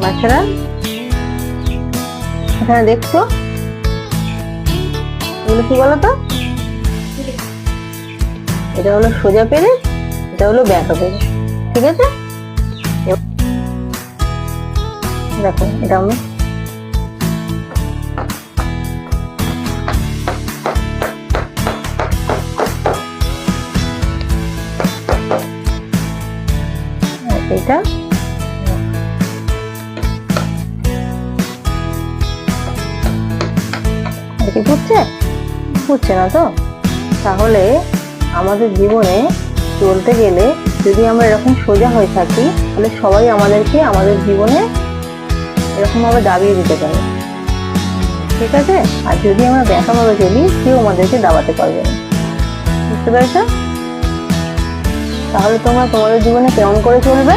বাচ্চারা এখানে দেখছো এগুলো কি বলতো? এটা হলো সোজা পেরেক, এটা হলো ব্যাঁকা পেরেক। ঠিক আছে, দেখো এটা আমি এটা কি বুঝছে? বুঝছে না তো? তাহলে আমাদের জীবনে চলতে গেলে যদি আমরা এরকম সোজা হয়ে থাকি, তাহলে সবাই আমাদেরকে আমাদের জীবনে এরকম ভাবে দাবিয়ে দিতে পারে। ঠিক আছে, আর যদি আমরা ব্যাঁকা ভাবে চলি, কেউ আমাদেরকে দাবাতে পারবে না। বুঝতে পেরেছ? তাহলে তোমরা তোমাদের জীবনে কেমন করে চলবে?